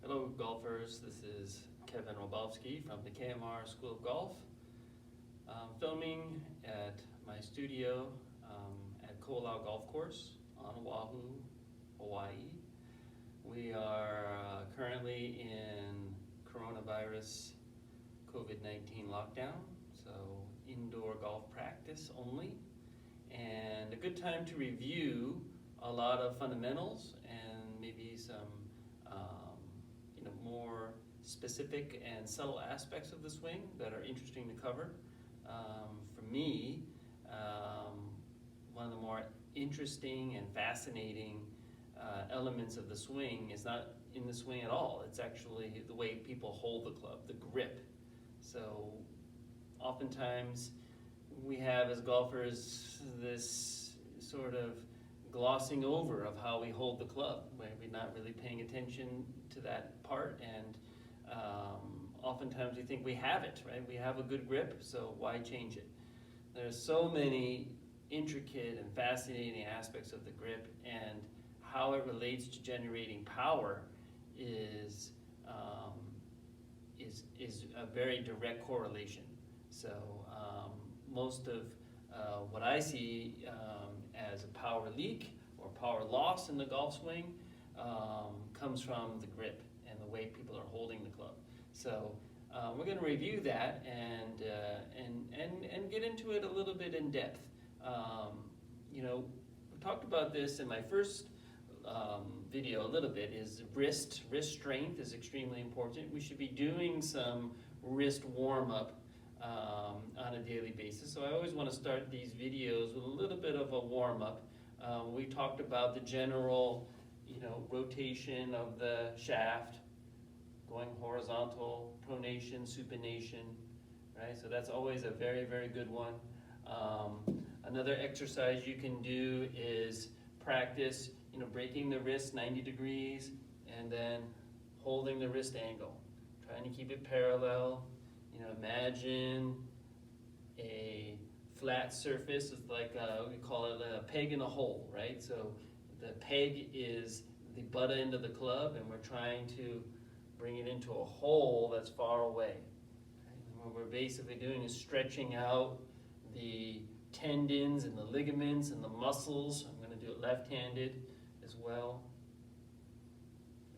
Hello golfers, this is Kevin Ralbovsky from the KMR School of Golf. Filming at my studio at Oahu Golf Course on Oahu, Hawaii. We are currently in coronavirus COVID-19 lockdown, so indoor golf practice only, and a good time to review a lot of fundamentals and maybe some more specific and subtle aspects of the swing that are interesting to cover. For me, one of the more interesting and fascinating elements of the swing is not in the swing at all. It's actually the way people hold the club, the grip. So oftentimes we have as golfers this sort of glossing over of how we hold the club, where we're not really paying attention to that part, and oftentimes we think we have it, right? We have a good grip, so why change it? There's so many intricate and fascinating aspects of the grip, and how it relates to generating power is a very direct correlation. So most of what I see as a power leak or power loss in the golf swing comes from the grip and the way people are holding the club. So we're going to review that and get into it a little bit in depth. We talked about this in my first video a little bit. Is wrist strength is extremely important. We should be doing some wrist warm-up on a daily basis. So I always want to start these videos with a little bit of a warm-up. We talked about the general, rotation of the shaft, going horizontal, pronation, supination, right? So that's always a very, very good one. Another exercise you can do is practice, breaking the wrist 90 degrees and then holding the wrist angle, trying to keep it parallel. Imagine a flat surface. It's like we call it a peg in a hole, right? So the peg is the butt end of the club, and we're trying to bring it into a hole that's far away. And what we're basically doing is stretching out the tendons and the ligaments and the muscles. I'm going to do it left-handed as well.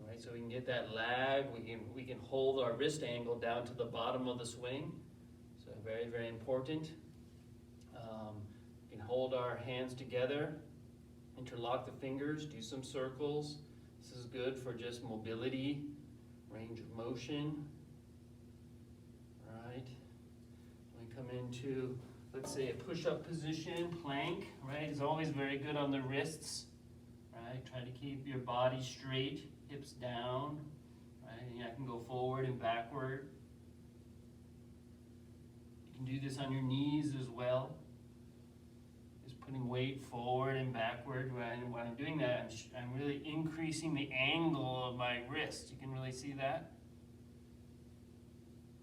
Right, so we can get that lag. We can hold our wrist angle down to the bottom of the swing. So very, very important. We can hold our hands together, interlock the fingers, do some circles. This is good for just mobility, range of motion. Right. We come into, let's say, a push-up position, plank. Right, is always very good on the wrists. Right, try to keep your body straight. Hips down, right? And I can go forward and backward. You can do this on your knees as well. Just putting weight forward and backward. And when I'm doing that, I'm really increasing the angle of my wrist. You can really see that.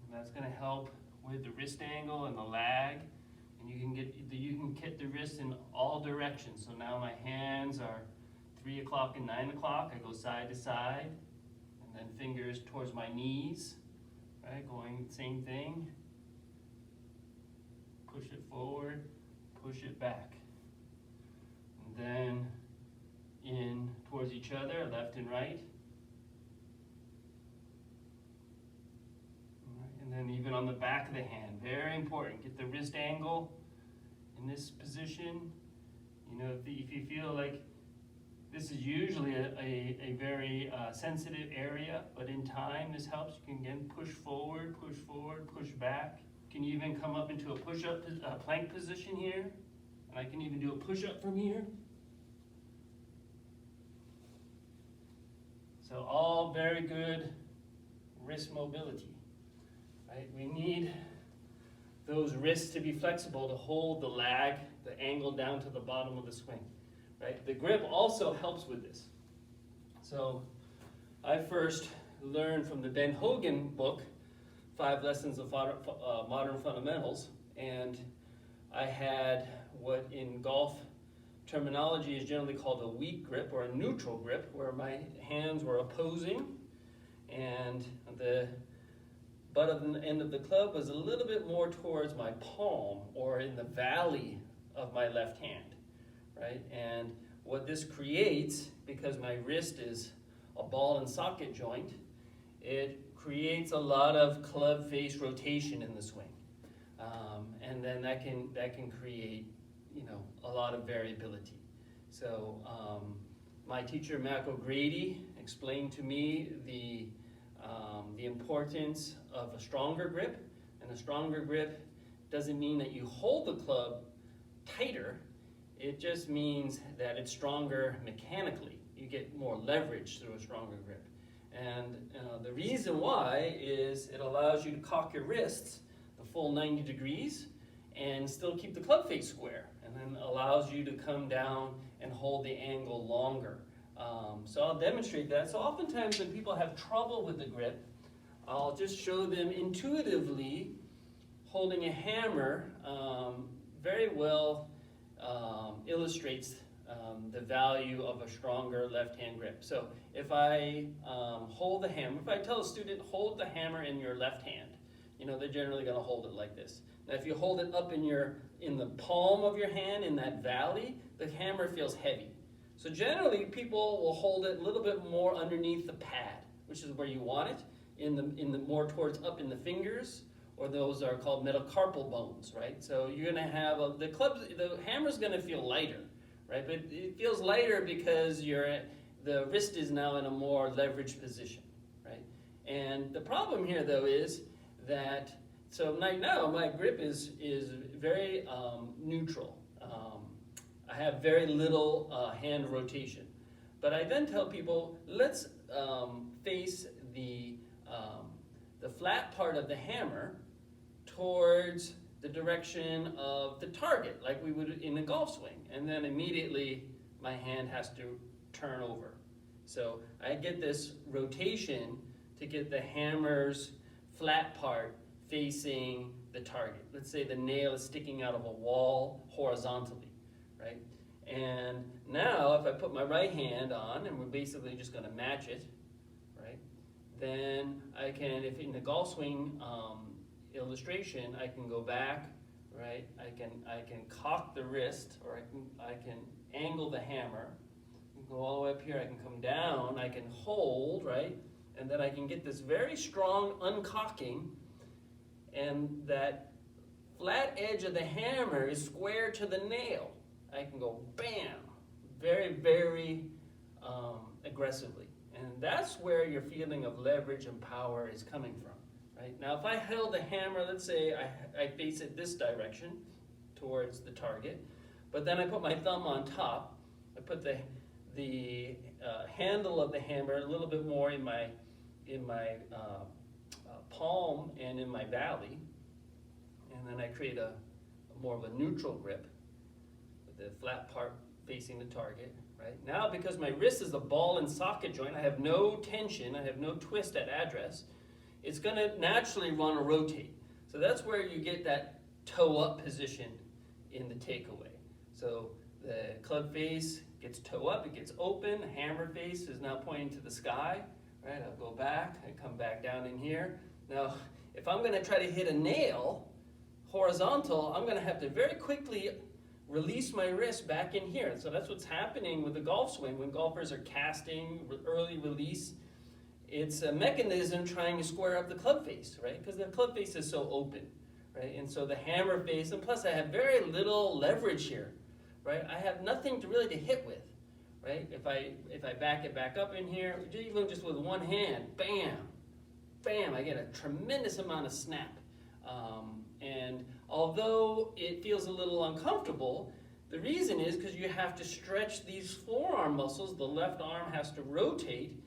And that's going to help with the wrist angle and the lag. And you can get the wrist in all directions. So now my hands are 3 o'clock and 9 o'clock, I go side to side, and then fingers towards my knees, right? Going same thing. Push it forward, push it back. And then in towards each other, left and right. And then even on the back of the hand, very important. Get the wrist angle in this position. If you feel like this is usually a very sensitive area, but in time this helps. You can again push forward, push back. You can even come up into a push-up, plank position here. And I can even do a push-up from here. So all very good wrist mobility, right? We need those wrists to be flexible to hold the lag, the angle down to the bottom of the swing. Right? The grip also helps with this. So I first learned from the Ben Hogan book, 5 Lessons of Modern Fundamentals, and I had what in golf terminology is generally called a weak grip or a neutral grip, where my hands were opposing and the butt of the end of the club was a little bit more towards my palm or in the valley of my left hand, right? And what this creates, because my wrist is a ball and socket joint, it creates a lot of club face rotation in the swing. And then that can create, a lot of variability. So my teacher, Mac O'Grady, explained to me the importance of a stronger grip. And a stronger grip doesn't mean that you hold the club tighter. It just means that it's stronger mechanically. You get more leverage through a stronger grip. And the reason why is it allows you to cock your wrists the full 90 degrees and still keep the club face square, and then allows you to come down and hold the angle longer. So I'll demonstrate that. So oftentimes when people have trouble with the grip, I'll just show them intuitively holding a hammer very well illustrates the value of a stronger left-hand grip. So if I hold the hammer, if I tell a student, hold the hammer in your left hand, they're generally going to hold it like this. Now if you hold it up in the palm of your hand, in that valley, the hammer feels heavy. So generally people will hold it a little bit more underneath the pad, which is where you want it, in the more towards up in the fingers, or those are called metacarpal bones, right? So you're going to have the hammer's going to feel lighter, right? But it feels lighter because the wrist is now in a more leveraged position, right? And the problem here, though, is that so right now my grip is very neutral. I have very little hand rotation, but I then tell people, let's face the flat part of the hammer towards the direction of the target, like we would in a golf swing, and then immediately my hand has to turn over. So I get this rotation to get the hammer's flat part facing the target. Let's say the nail is sticking out of a wall horizontally, right? And now if I put my right hand on, and we're basically just going to match it, right? Then I can, if in the golf swing illustration, I can go back, right? I can cock the wrist, or I can angle the hammer, go all the way up here. I can come down. I can hold, right? And then I can get this very strong uncocking, and that flat edge of the hammer is square to the nail. I can go bam, very, very aggressively. And that's where your feeling of leverage and power is coming from, right? Now, if I held the hammer, let's say I face it this direction towards the target, but then I put my thumb on top, I put the handle of the hammer a little bit more in my palm and in my valley, and then I create a more of a neutral grip with the flat part facing the target. Right now, because my wrist is a ball and socket joint, I have no tension, I have no twist at address, it's going to naturally want to rotate. So that's where you get that toe up position in the takeaway. So the club face gets toe up, it gets open, the hammer face is now pointing to the sky. Right, I'll go back, I come back down in here. Now, if I'm going to try to hit a nail horizontal, I'm going to have to very quickly release my wrist back in here. So that's what's happening with the golf swing. When golfers are casting, early release, it's a mechanism trying to square up the club face, right? Because the club face is so open, right? And so the hammer face, and plus I have very little leverage here, right? I have nothing to really to hit with. Right? If I back it back up in here, even just with one hand, bam, bam, I get a tremendous amount of snap. And although it feels a little uncomfortable, the reason is because you have to stretch these forearm muscles. The left arm has to rotate.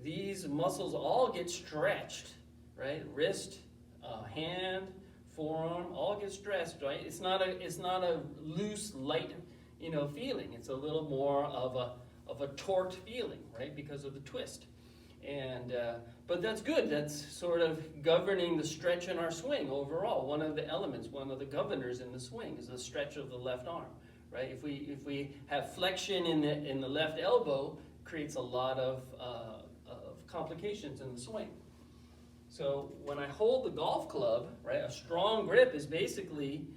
These muscles all get stretched, right? Wrist, hand, forearm, all get stretched, right? It's not a loose, light, feeling. It's a little more of a torqued feeling, right? Because of the twist. And but that's good. That's sort of governing the stretch in our swing overall. One of the elements, one of the governors in the swing is the stretch of the left arm, right? If we have flexion in the left elbow, creates a lot of complications in the swing. So when I hold the golf club, right, a strong grip is basically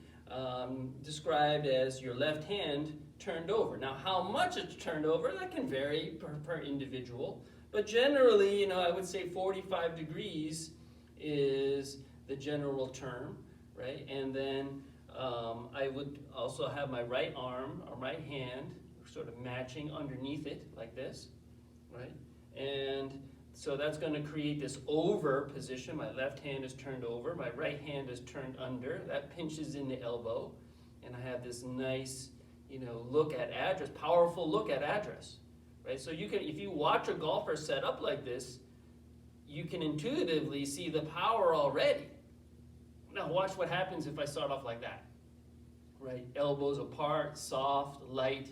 described as your left hand turned over. Now, how much it's turned over, that can vary per individual, but generally, I would say 45 degrees is the general term, right? And then I would also have my right arm or right hand sort of matching underneath it like this, right? And so that's going to create this over position. My left hand is turned over, my right hand is turned under. That pinches in the elbow, and I have this nice, look at address, powerful look at address, right? So you can, if you watch a golfer set up like this, you can intuitively see the power already. Now watch what happens if I start off like that, right? Elbows apart, soft, light,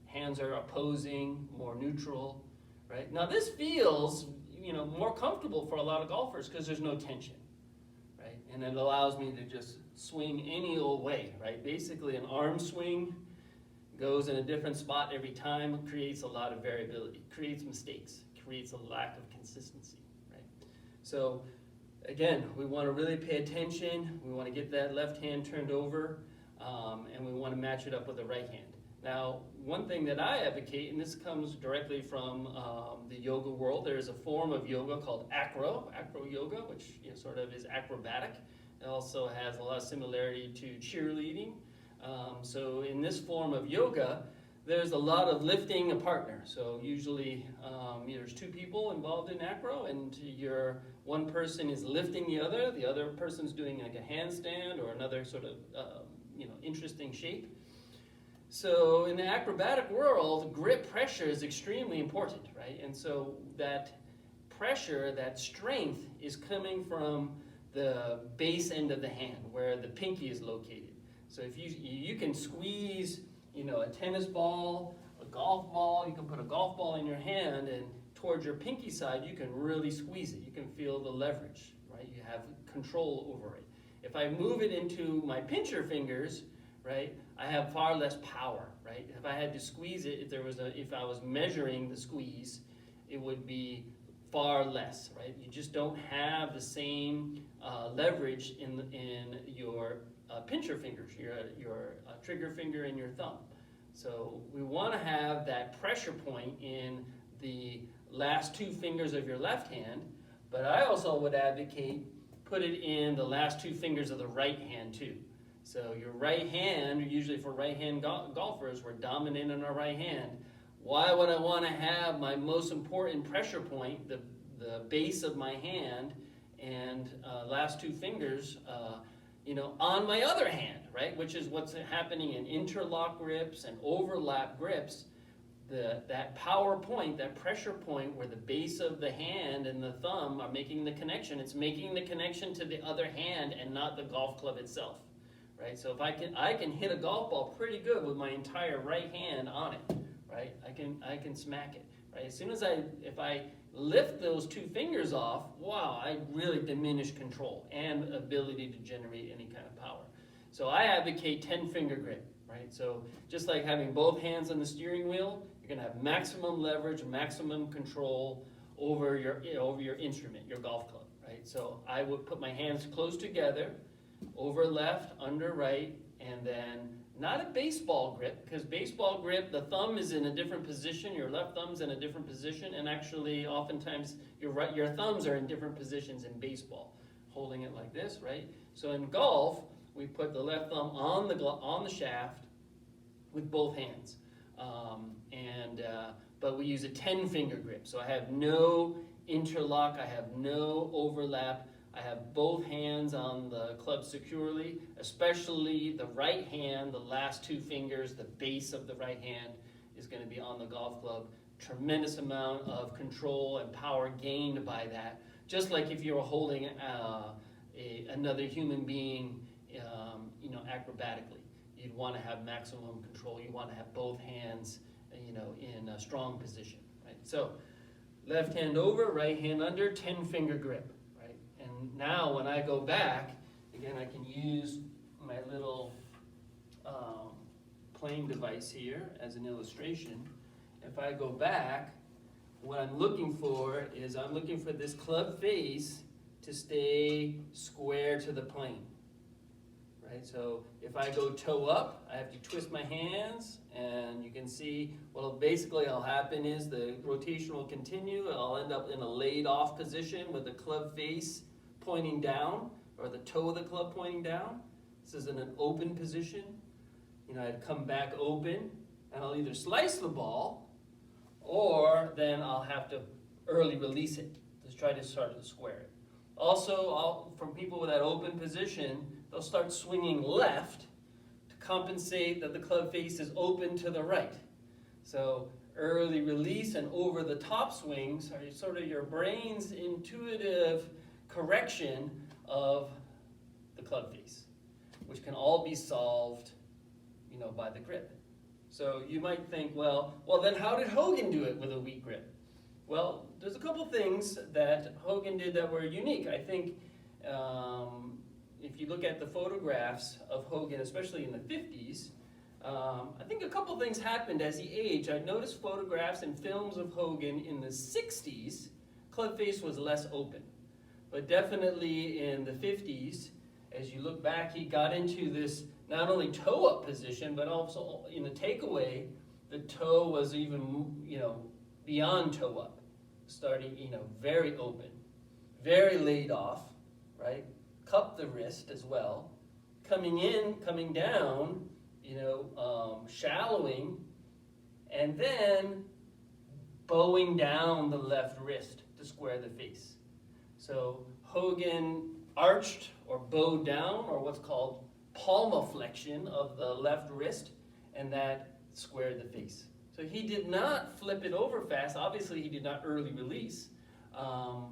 hands are opposing, more neutral, right? Now this feels, more comfortable for a lot of golfers because there's no tension, right? And it allows me to just swing any old way, right? Basically an arm swing goes in a different spot every time, creates a lot of variability, creates mistakes, creates a lack of consistency, right? So again, we want to really pay attention. We want to get that left hand turned over, and we want to match it up with the right hand. Now, one thing that I advocate, and this comes directly from the yoga world, there's a form of yoga called acro yoga, which sort of is acrobatic. It also has a lot of similarity to cheerleading. So in this form of yoga, there's a lot of lifting a partner. So usually there's two people involved in acro, and one person is lifting the other person's doing like a handstand or another sort of interesting shape. So in the acrobatic world, grip pressure is extremely important, right? And so that pressure, that strength is coming from the base end of the hand where the pinky is located. So if you can squeeze, a tennis ball, a golf ball, you can put a golf ball in your hand, and towards your pinky side, you can really squeeze it. You can feel the leverage, right? You have control over it. If I move it into my pincher fingers, right, I have far less power, right? If I had to squeeze it, if I was measuring the squeeze, it would be far less, right? You just don't have the same leverage in your pincher fingers, your trigger finger and your thumb. So we want to have that pressure point in the last two fingers of your left hand, but I also would advocate put it in the last two fingers of the right hand too. So your right hand, usually for right-hand golfers, we're dominant in our right hand. Why would I want to have my most important pressure point, the base of my hand, and last two fingers, on my other hand, right? Which is what's happening in interlock grips and overlap grips. That power point, that pressure point where the base of the hand and the thumb are making the connection, it's making the connection to the other hand and not the golf club itself. Right, so if I can hit a golf ball pretty good with my entire right hand on it, right? I can smack it, right? As soon as if I lift those two fingers off, wow, I really diminish control and ability to generate any kind of power. So I advocate 10-finger grip, right? So just like having both hands on the steering wheel, you're going to have maximum leverage, maximum control over your instrument, your golf club, right? So I would put my hands close together, over left, under right, and then not a baseball grip, because baseball grip, the thumb is in a different position, your left thumb's in a different position, and actually oftentimes your thumbs are in different positions in baseball, holding it like this, right? So in golf, we put the left thumb on the shaft with both hands, but we use a 10-finger grip, so I have no interlock, I have no overlap. I have both hands on the club securely, especially the right hand, the last two fingers, the base of the right hand is going to be on the golf club. Tremendous amount of control and power gained by that. Just like if you were holding another human being, acrobatically. You'd want to have maximum control. You want to have both hands, in a strong position, right? So left hand over, right hand under, 10-finger grip. Now when I go back, again I can use my little playing device here as an illustration. If I go back, what I'm looking for is I'm looking for this club face to stay square to the plane. Right? So if I go toe up, I have to twist my hands, and you can see what'll basically happen is the rotation will continue. I'll end up in a laid off position with the club face pointing down, or the toe of the club pointing down. This is in an open position. You know, I'd come back open, and I'll either slice the ball, or then I'll have to early release it to try to start to square it. Also, from people with that open position, they'll start swinging left to compensate that the club face is open to the right. So early release and over the top swings are sort of your brain's intuitive correction of the club face, which can all be solved, you know, by the grip. So you might think, well, then how did Hogan do it with a weak grip? Well, there's a couple things that Hogan did that were unique. I think if you look at the photographs of Hogan, especially in the 50s, I think a couple things happened as he aged. I noticed photographs and films of Hogan in the 60s, club face was less open. But definitely in the 50s, as you look back, he got into this not only toe-up position, but also in the takeaway, the toe was even, you know, beyond toe-up, starting, you know, very open, very laid off, right? Cup the wrist as well, coming in, coming down, you know, shallowing, and then bowing down the left wrist to square the face. So Hogan arched or bowed down, or what's called palmaflexion of the left wrist, and that squared the face. So he did not flip it over fast. Obviously, he did not early release.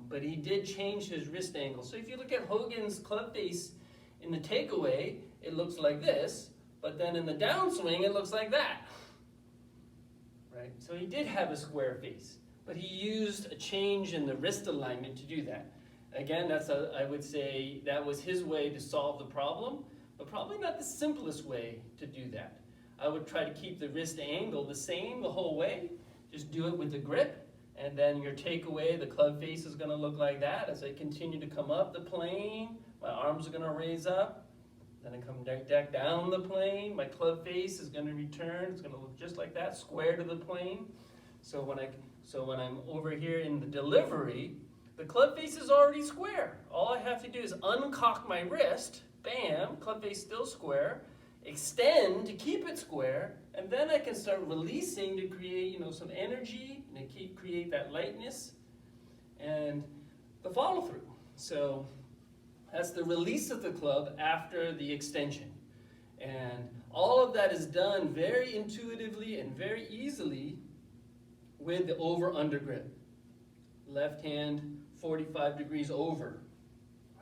But he did change his wrist angle. So if you look at Hogan's club face in the takeaway, it looks like this, but then in the downswing, it looks like that. Right? So he did have a square face, but he used a change in the wrist alignment to do that. Again, I would say that was his way to solve the problem, but probably not the simplest way to do that. I would try to keep the wrist angle the same the whole way. Just do it with the grip. And then your takeaway, the club face is going to look like that. As I continue to come up the plane, my arms are going to raise up. Then I come back down the plane. My club face is going to return. It's going to look just like that, square to the plane. So when I'm over here in the delivery, the club face is already square. All I have to do is uncock my wrist. Bam, club face still square. Extend to keep it square, and then I can start releasing to create, you know, some energy and create that lightness and the follow through. So that's the release of the club after the extension, and all of that is done very intuitively and very easily with the over-under grip. Left hand 45 degrees over.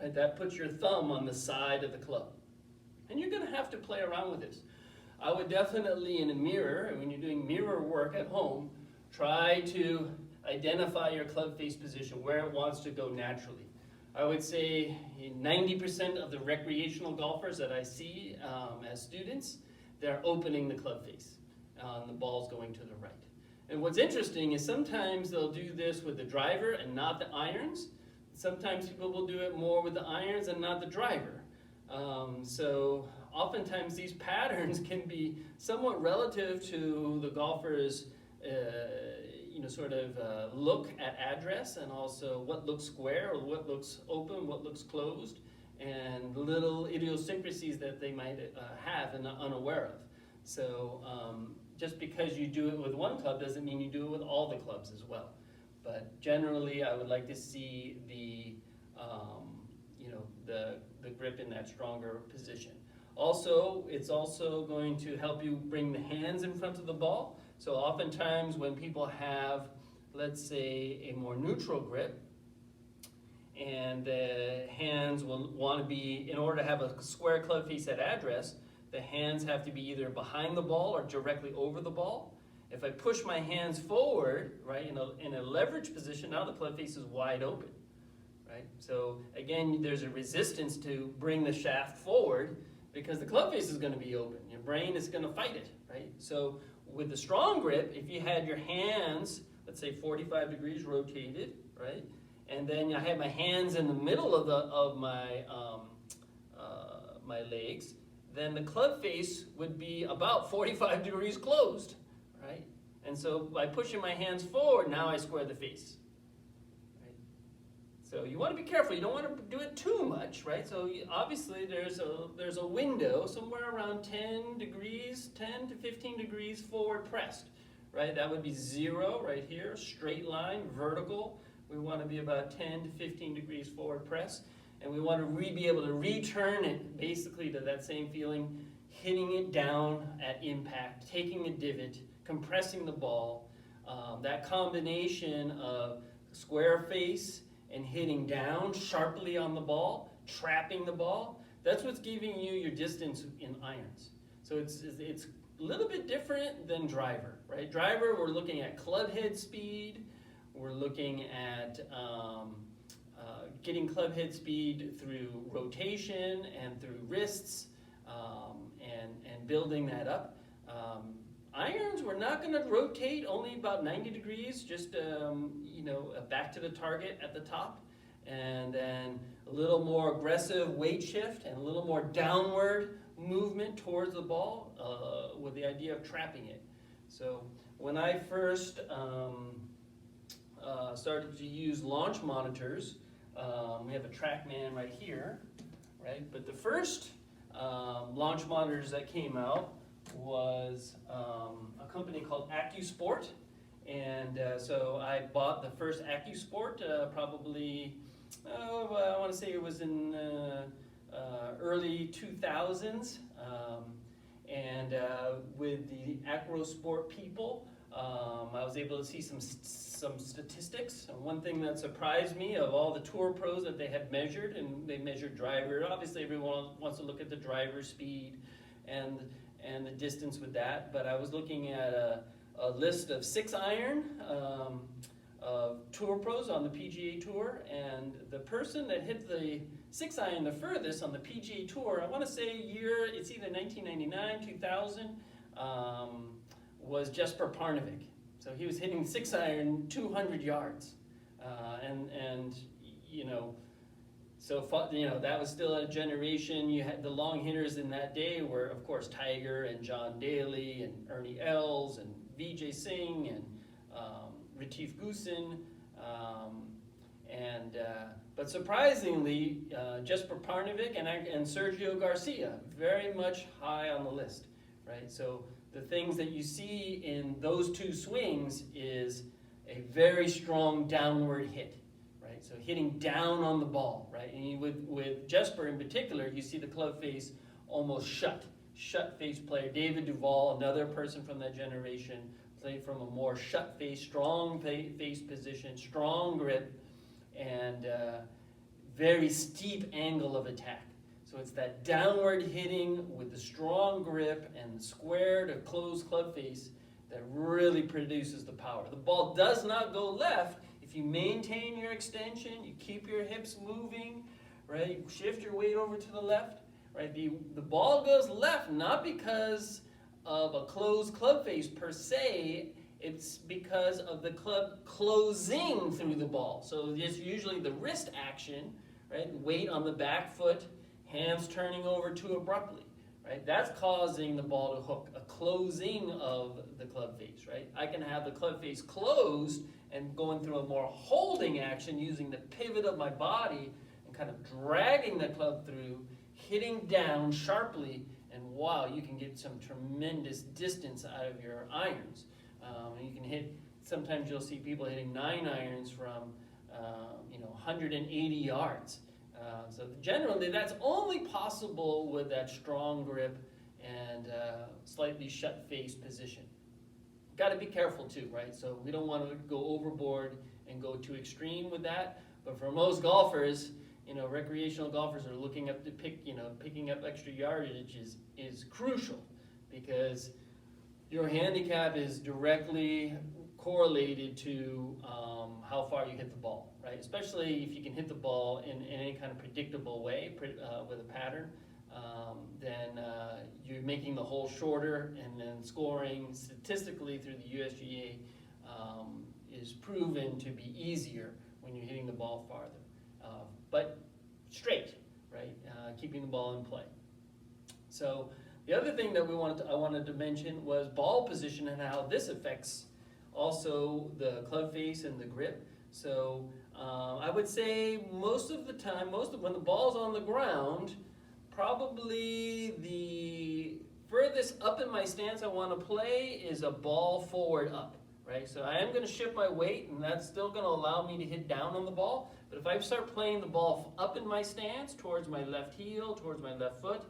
Right? That puts your thumb on the side of the club. And you're going to have to play around with this. I would definitely, in a mirror, and when you're doing mirror work at home, try to identify your club face position, where it wants to go naturally. I would say 90% of the recreational golfers that I see as students, they're opening the club face. The ball's going to the right. And what's interesting is sometimes they'll do this with the driver and not the irons. Sometimes people will do it more with the irons and not the driver. So oftentimes these patterns can be somewhat relative to the golfer's look at address, and also what looks square or what looks open, what looks closed, and little idiosyncrasies that they might have and are unaware of. So just because you do it with one club doesn't mean you do it with all the clubs as well. But generally, I would like to see the grip in that stronger position. Also, it's also going to help you bring the hands in front of the ball. So oftentimes when people have, let's say, a more neutral grip, and the hands will want to be, in order to have a square club face at address, the hands have to be either behind the ball or directly over the ball. If I push my hands forward, right, in a leverage position, now the club face is wide open. Right? So again, there's a resistance to bring the shaft forward because the club face is going to be open. Your brain is going to fight it, right? So with the strong grip, if you had your hands, let's let's say 45 degrees rotated, right? And then I have my hands in the middle of my my legs. Then the club face would be about 45 degrees closed, right? And so by pushing my hands forward, now I square the face. Right? So you want to be careful. You don't want to do it too much, right? So obviously there's a window somewhere around 10 degrees, 10 to 15 degrees forward pressed, right? That would be 0 right here, straight line, vertical. We want to be about 10 to 15 degrees forward press. And we want to be able to return it basically to that same feeling, hitting it down at impact, taking a divot, compressing the ball. That combination of square face and hitting down sharply on the ball, trapping the ball, that's what's giving you your distance in irons. So it's a little bit different than driver, right? Driver, we're looking at club head speed, we're looking at getting club head speed through rotation and through wrists, and building that up. Irons, we're not going to rotate, only about 90 degrees, just back to the target at the top, and then a little more aggressive weight shift and a little more downward movement towards the ball with the idea of trapping it. So when I first started to use launch monitors, we have a TrackMan right here, right? But the first launch monitors that came out was a company called AccuSport, and so I bought the first AccuSport probably, I want to say it was in early 2000s, and with the AccuSport people, I was able to see some statistics. And one thing that surprised me, of all the tour pros that they had measured, and they measured driver, obviously everyone wants to look at the driver speed and the distance with that, but I was looking at a list of 6-iron of tour pros on the PGA Tour, and the person that hit the 6-iron the furthest on the PGA Tour, I want to say it's either 1999, 2000, was Jesper Parnevik. So he was hitting 6-iron 200 yards, that was still a generation. You had the long hitters in that day were, of course, Tiger and John Daly and Ernie Els and Vijay Singh and Retief Goosen, but surprisingly, Jesper Parnevik and Sergio Garcia very much high on the list, right? So the things that you see in those two swings is a very strong downward hit, right? So hitting down on the ball, right? And with Jesper in particular, you see the club face almost shut face player. David Duval, another person from that generation, played from a more shut face, strong face position, strong grip, and very steep angle of attack. So it's that downward hitting with the strong grip and the square to closed club face that really produces the power. The ball does not go left if you maintain your extension, you keep your hips moving, right? Shift your weight over to the left, right? The ball goes left not because of a closed club face per se, it's because of the club closing through the ball. So it's usually the wrist action, right? Weight on the back foot, hands turning over too abruptly, right? That's causing the ball to hook, a closing of the club face, right? I can have the club face closed and going through a more holding action using the pivot of my body and kind of dragging the club through, hitting down sharply, and wow, you can get some tremendous distance out of your irons. You can hit, sometimes you'll see people hitting 9-irons from 180 yards. So generally, that's only possible with that strong grip and slightly shut face position. Got to be careful too, right? So we don't want to go overboard and go too extreme with that. But for most golfers, recreational golfers are looking up to picking up extra yardage is crucial, because your handicap is directly correlated to how far you hit the ball, right? Especially if you can hit the ball in any kind of predictable way with a pattern, then you're making the hole shorter, and then scoring statistically through the USGA is proven to be easier when you're hitting the ball farther. But straight, right? Keeping the ball in play. So the other thing that I wanted to mention was ball position and how this affects also the club face and the grip. So I would say most of the time, when the ball's on the ground, probably the furthest up in my stance I want to play is a ball forward up, right? So I am going to shift my weight, and that's still going to allow me to hit down on the ball. But if I start playing the ball up in my stance, towards my left heel, towards my left foot,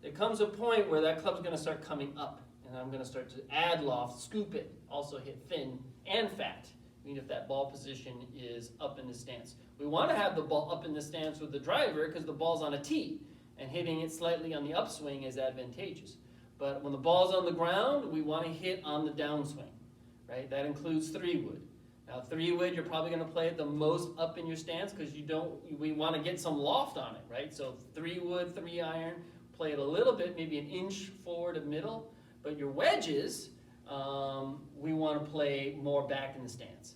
there comes a point where that club's going to start coming up, and I'm going to start to add loft, scoop it, also hit thin and fat. I mean, if that ball position is up in the stance. We want to have the ball up in the stance with the driver because the ball's on a tee, and hitting it slightly on the upswing is advantageous. But when the ball's on the ground, we want to hit on the downswing, right? That includes 3-wood. Now 3-wood, you're probably going to play it the most up in your stance because we want to get some loft on it, right? So 3-wood, 3-iron, play it a little bit, maybe an inch forward of middle. But your wedges, we want to play more back in the stance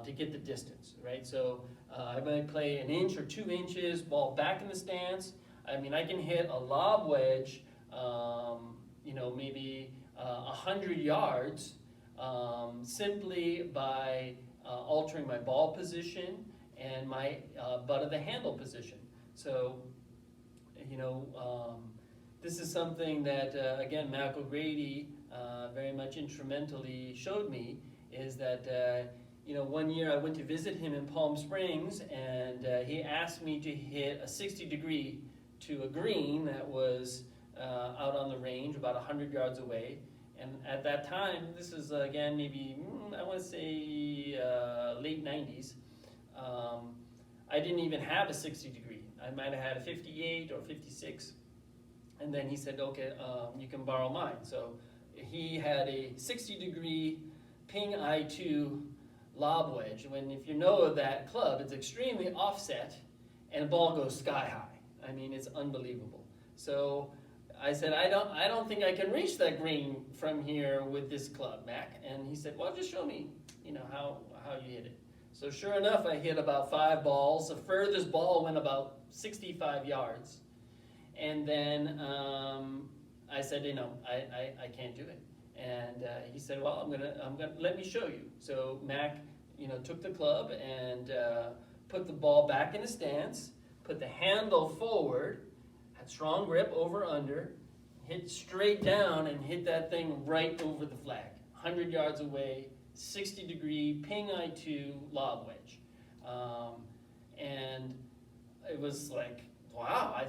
to get the distance, right? So I might play an inch or 2 inches, ball back in the stance. I mean, I can hit a lob wedge, maybe 100 yards simply by altering my ball position and my butt of the handle position. So, this is something that, again, Mac O'Grady very much instrumentally showed me, is that, one year I went to visit him in Palm Springs, and he asked me to hit a 60-degree to a green that was out on the range about 100 yards away. And at that time, this is again maybe, I want to say late 90s, I didn't even have a 60 degree. I might have had a 58 or 56. And then he said, okay, you can borrow mine. So he had a 60-degree ping I2 lob wedge. When, if you know that club, it's extremely offset, and the ball goes sky high. I mean, it's unbelievable. So I said, I don't think I can reach that green from here with this club, Mac. And he said, well, just show me, how you hit it. So sure enough, I hit about 5 balls. The furthest ball went about 65 yards. And then I said, I can't do it. And he said, well, I'm gonna let me show you. So Mac, took the club and put the ball back in the stance, put the handle forward, had strong grip over under, hit straight down and hit that thing right over the flag, 100 yards away, 60-degree ping I2 lob wedge. And it was like, wow,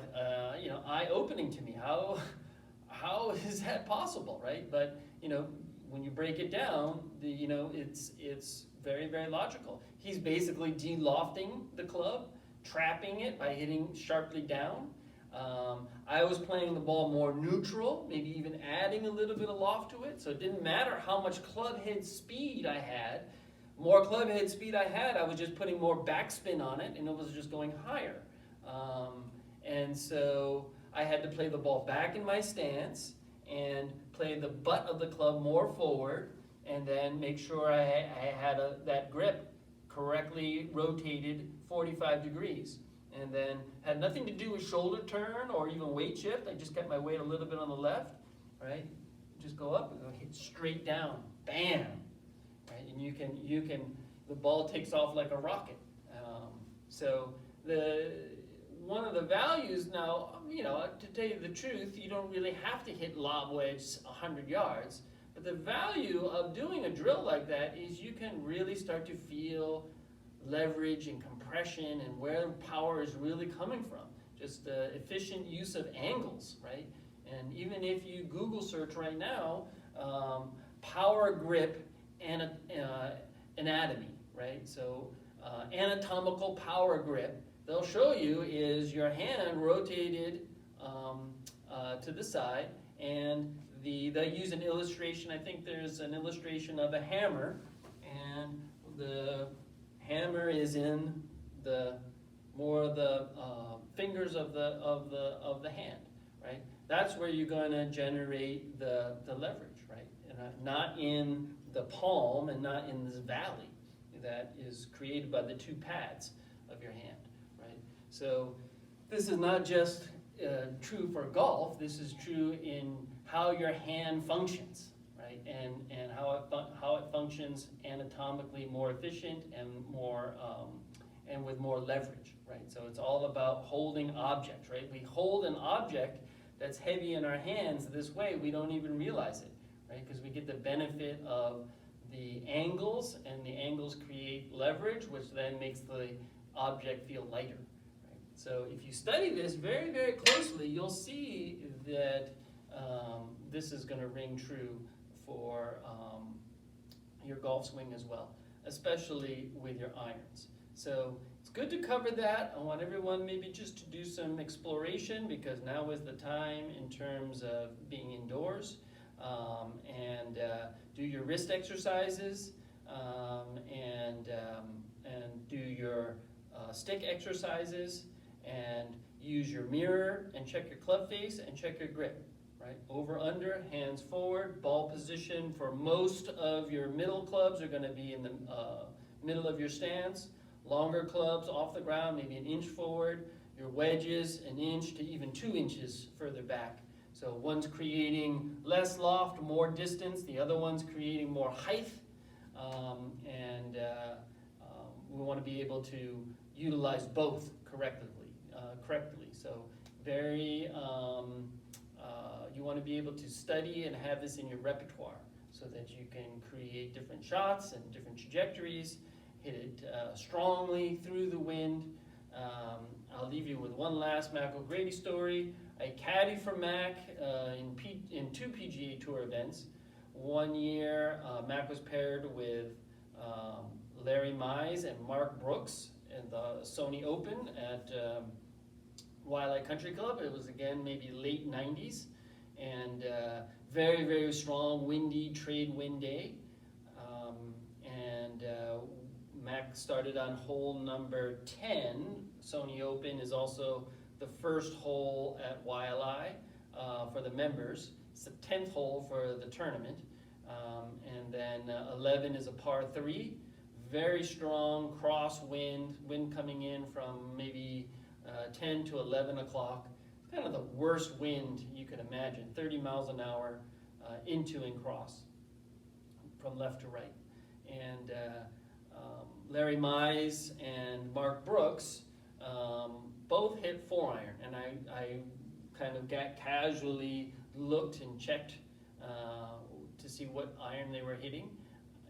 eye-opening to me. How is that possible, right? But when you break it down, it's very, very logical. He's basically de-lofting the club, trapping it by hitting sharply down. I was playing the ball more neutral, maybe even adding a little bit of loft to it. So it didn't matter how much club head speed I had. More club head speed I had, I was just putting more backspin on it, and it was just going higher. And so I had to play the ball back in my stance and play the butt of the club more forward, and then make sure I had that grip correctly rotated 45 degrees. And then had nothing to do with shoulder turn or even weight shift. I just kept my weight a little bit on the left, right? Just go up and go hit straight down, bam, right? And you can, the ball takes off like a rocket. So one of the values now, to tell you the truth, you don't really have to hit lob wedge 100 yards. But the value of doing a drill like that is you can really start to feel leverage and compression and where power is really coming from. Just efficient use of angles, right? And even if you Google search right now, power grip and anatomy, right? So anatomical power grip, they'll show you is your hand rotated to the side, and they use an illustration. I think there's an illustration of a hammer, and the hammer is in the fingers of the hand, right? That's where you're going to generate the leverage, right? And not in the palm and not in this valley. that is created by the two pads of your hand, right? So this is not just true for golf, this is true in how your hand functions, right? And how it functions anatomically more efficient and more and with more leverage, right? So it's all about holding objects, right? We hold an object that's heavy in our hands this way, we don't even realize it, right? Because we get the benefit of the angles, and the angles create leverage, which then makes the object feel lighter. Right? So if you study this very, very closely, you'll see that this is going to ring true for your golf swing as well, especially with your irons. So it's good to cover that. I want everyone maybe just to do some exploration, because now is the time in terms of being indoors, and do your wrist exercises, and do your stick exercises, and use your mirror and check your club face and check your grip, right? Over, under, hands forward, ball position for most of your middle clubs are going to be in the middle of your stance. Longer clubs off the ground, maybe an inch forward. Your wedges, an inch to even 2 inches further back. So one's creating less loft, more distance. The other one's creating more height. We want to be able to utilize both correctly. So very, you want to be able to study and have this in your repertoire so that you can create different shots and different trajectories, hit it strongly through the wind. I'll leave you with one last Mac O'Grady story. I caddied for Mac in 2 PGA Tour events. One year, Mac was paired with Larry Mize and Mark Brooks in the Sony Open at Waialae Country Club. It was, again, maybe late 90s, and very, very strong, windy trade wind day. Mac started on hole number 10. Sony Open is also the first hole at Waialae for the members. It's the 10th hole for the tournament. And then 11 is a par 3. Very strong crosswind, wind coming in from maybe 10 to 11 o'clock. Kind of the worst wind you can imagine, 30 miles an hour into and cross from left to right. And Larry Mize and Mark Brooks both hit 4-iron, and I kind of casually looked and checked to see what iron they were hitting,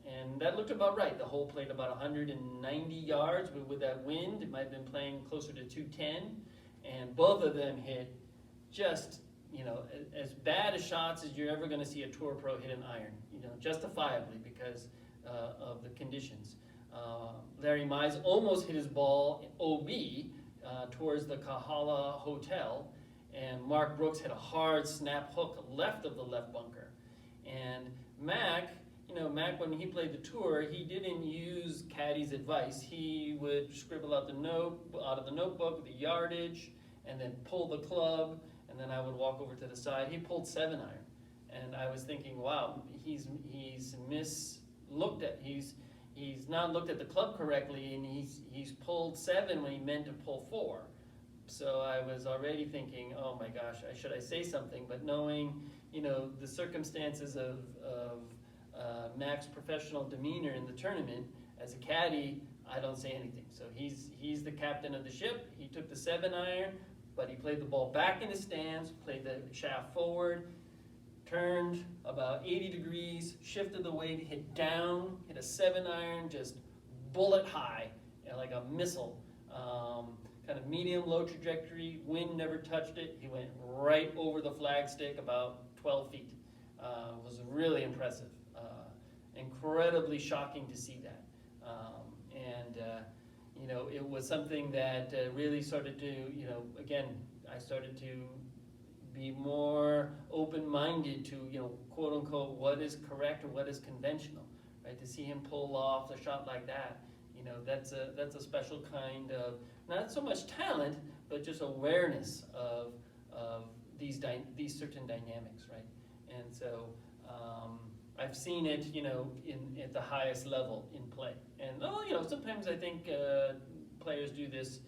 and that looked about right. The hole played about 190 yards, but with that wind, it might have been playing closer to 210, and both of them hit just, as bad as shots as you're ever going to see a tour pro hit an iron, justifiably because of the conditions. Larry Mize almost hit his ball OB towards the Kahala Hotel, and Mark Brooks hit a hard snap hook left of the left bunker. And Mac, when he played the tour, he didn't use caddy's advice. He would scribble out of the notebook the yardage, and then pull the club, and then I would walk over to the side. He pulled 7-iron, and I was thinking, wow, he's not looked at the club correctly, and he's pulled 7 when he meant to pull 4. So I was already thinking, oh my gosh, should I say something? But knowing, the circumstances of Mac's professional demeanor in the tournament, as a caddy, I don't say anything. So he's the captain of the ship. He took the 7-iron, but he played the ball back in the stands, played the shaft forward, turned about 80 degrees, shifted the weight, hit down, hit a 7-iron, just bullet high, like a missile. Kind of medium-low trajectory, wind never touched it. He went right over the flagstick about 12 feet. It was really impressive. Incredibly shocking to see that. It was something that really started to, again, I started to be more open-minded to, quote-unquote, what is correct or what is conventional, right? To see him pull off a shot like that, that's a special kind of, not so much talent, but just awareness of these certain dynamics, right? And so I've seen it, at the highest level in play. And sometimes I think players do this,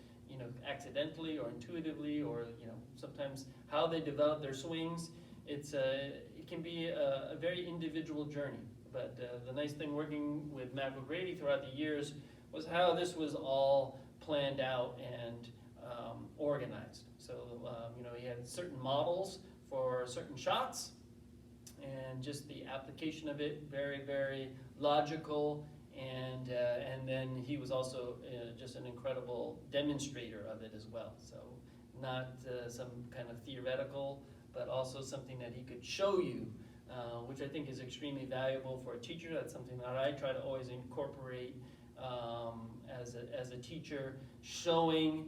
accidentally or intuitively, or sometimes how they develop their swings. It can be a very individual journey. But the nice thing working with Matt O'Grady throughout the years was how this was all planned out and organized. So he had certain models for certain shots, and just the application of it, very, very logical, and then he was also just an incredible demonstrator of it as well. So not some kind of theoretical, but also something that he could show you, which I think is extremely valuable for a teacher. That's something that I try to always incorporate as a teacher, showing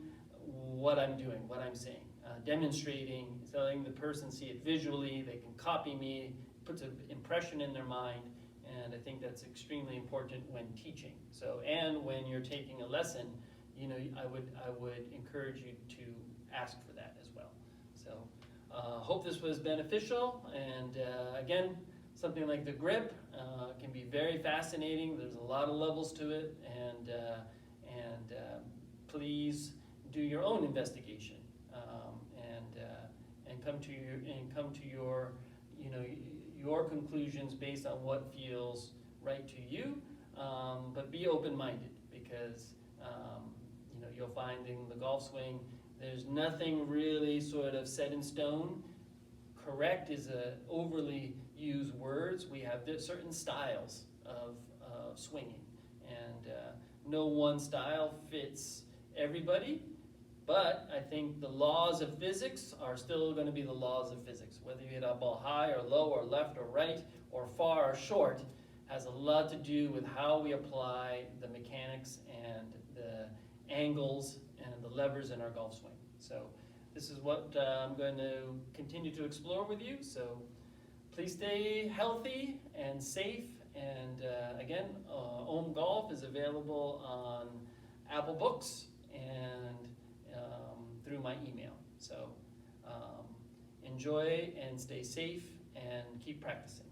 what I'm doing, what I'm saying, demonstrating, letting the person see it visually. They can copy me, puts an impression in their mind, and I think that's extremely important when teaching. So, and when you're taking a lesson, I would encourage you to ask for that as well. So, hope this was beneficial. And again, something like the grip can be very fascinating. There's a lot of levels to it, and please do your own investigation and come to your conclusions based on what feels right to you. But be open-minded, because you'll find in the golf swing there's nothing really sort of set in stone. Correct is a overly used words. We have certain styles of swinging, and no one style fits everybody. But I think the laws of physics are still going to be the laws of physics. Whether you hit a ball high or low or left or right or far or short has a lot to do with how we apply the mechanics and the angles and the levers in our golf swing. So this is what I'm going to continue to explore with you. So please stay healthy and safe. And again, Ohm Golf is available on Apple Books and through my email. So enjoy and stay safe and keep practicing.